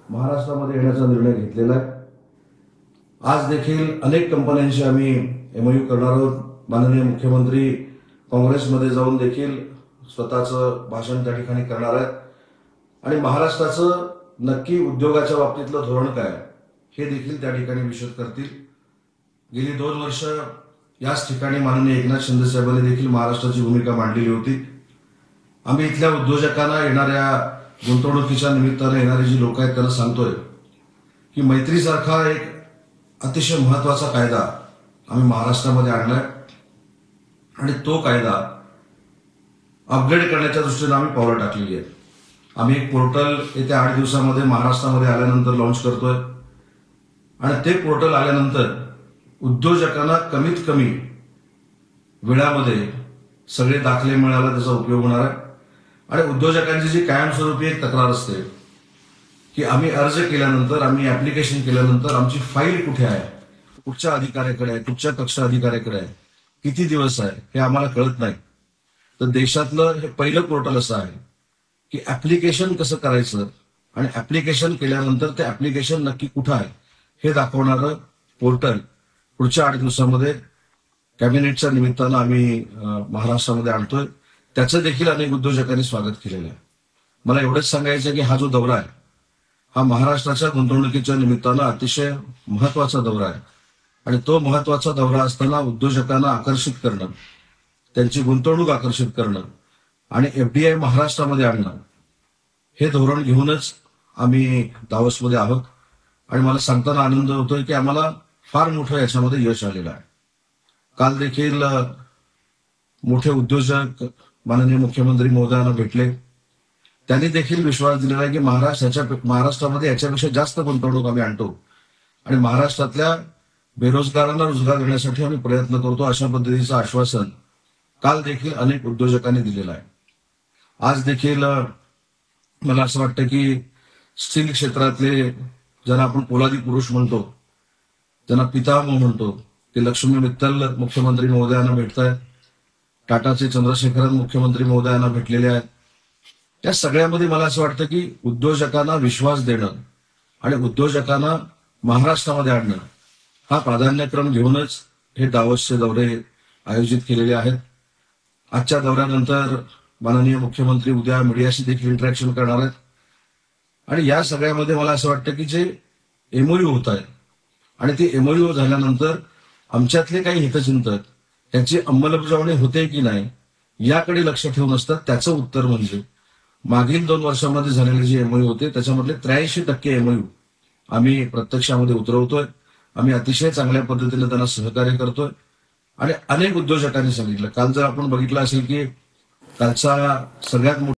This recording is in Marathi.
महाराष्ट्रामध्ये येण्याचा निर्णय घेतलेला आहे। आज देखील अनेक कंपन्यांशी आम्ही एमओयू करणार आहोत। माननीय मुख्यमंत्री काँग्रेसमध्ये जाऊन देखील स्वतःचं भाषण त्या ठिकाणी करणार आहेत आणि महाराष्ट्राचं नक्की उद्योगाच्या बाबतीतलं धोरण काय हे देखील त्या ठिकाणी विशद करतील। गेली 2 वर्ष याच ठिकाणी माननीय एकनाथ शिंदे साहेबांनी देखील महाराष्ट्राची भूमिका मांडलेली होती। आम्ही इथल्या उद्योजकांना येणाऱ्या गुंतवणुकीच्या निमित्ताने येणारे जी लोक आहेत त्यांना सांगतोय की मैत्रीसारखा एक अतिशय महत्त्वाचा कायदा आम्ही महाराष्ट्रामध्ये आणलाय आणि तो कायदा अपग्रेड करण्याच्या दृष्टीने आम्ही पावलं टाकलेली आहेत। आम्ही एक पोर्टल येत्या 8 दिवसांमध्ये महाराष्ट्रामध्ये आल्यानंतर लॉन्च करतोय आणि ते पोर्टल आल्यानंतर उद्योजकांना कमीत कमी वेळामध्ये सगळे दाखले मिळाला त्याचा उपयोग होणार आहे। आणि उद्योजकांची जी कायमस्वरूपी एक तक्रार असते की आम्ही अर्ज केल्यानंतर आम्ही ऍप्लिकेशन केल्यानंतर आमची फाईल कुठे आहे, कुठच्या अधिकाऱ्याकडे आहे, कुठच्या कक्ष अधिकाऱ्याकडे आहे, किती दिवस आहे हे आम्हाला कळत नाही। तर देशातलं हे पहिलं पोर्टल असं आहे की ऍप्लिकेशन कसं करायचं आणि ऍप्लिकेशन केल्यानंतर ते ऍप्लिकेशन नक्की कुठं आहे हे दाखवणारं पोर्टल पुढच्या 8 दिवसांमध्ये कॅबिनेटच्या निमित्तानं आम्ही महाराष्ट्रामध्ये आणतोय। त्याचं देखील अनेक उद्योजकांनी स्वागत केलेलं आहे। मला एवढंच सांगायचं की हा जो दौरा आहे हा महाराष्ट्राच्या गुंतवणुकीच्या निमित्तानं अतिशय महत्त्वाचा दौरा आहे आणि तो महत्त्वाचा दौरा असताना उद्योजकांना आकर्षित करणं, त्यांची गुंतवणूक आकर्षित करणं आणि एफडीआय महाराष्ट्रामध्ये आणणं हे धोरण घेऊनच आम्ही दावोसमध्ये आहोत। आणि मला सांगताना आनंद होतोय की आम्हाला फार मोठं याच्यामध्ये यश आलेलं आहे। काल देखील मोठे उद्योजक माननीय मुख्यमंत्री महोदयांना भेटले, त्यांनी देखील विश्वास दिलेला आहे की महाराष्ट्रामध्ये याच्यापेक्षा जास्त गुंतवणूक आम्ही आणतो आणि महाराष्ट्रातल्या बेरोजगारांना रोजगार देण्यासाठी आम्ही प्रयत्न करतो, अशा पद्धतीचं आश्वासन काल देखील अनेक उद्योजकांनी दिलेलं आहे। आज देखील मला असं वाटतं की स्टील क्षेत्रातले ज्यांना आपण पोलादी पुरुष म्हणतो, त्यांना पितामह म्हणतो, ते लक्ष्मी मित्तल मुख्यमंत्री महोदयांना भेटत आहेत, टाटाचे चंद्रशेखरन मुख्यमंत्री महोदयांना भेटलेले आहेत। त्या सगळ्यामध्ये मला असं वाटतं की उद्योजकांना विश्वास देणं आणि उद्योजकांना महाराष्ट्रामध्ये आणणं हा प्राधान्यक्रम घेऊनच हे दावोसचे दौरे आयोजित केलेले आहेत। आजच्या दौऱ्यानंतर माननीय मुख्यमंत्री उद्या मीडियाशी देखील इंटरॅक्शन करणार आहेत आणि या सगळ्यामध्ये मला असं वाटतं की जे एमओयू होत आहे आणि ते एमओयू झाल्यानंतर आमच्यातले काही हितचिंतक त्याची अंमलबजावणी होते की नाही याकडे लक्ष ठेवून असतात। त्याचं उत्तर म्हणजे मागील 2 वर्षांमध्ये झालेले जे एमओयू होते त्याच्यामधले 83% एमओयू आम्ही प्रत्यक्षामध्ये उतरवतोय। आम्ही अतिशय चांगल्या पद्धतीने त्यांना सहकार्य करतोय आणि अनेक उद्योजकांनी सांगितलं, काल जर आपण बघितलं असेल की कालचा सगळ्यात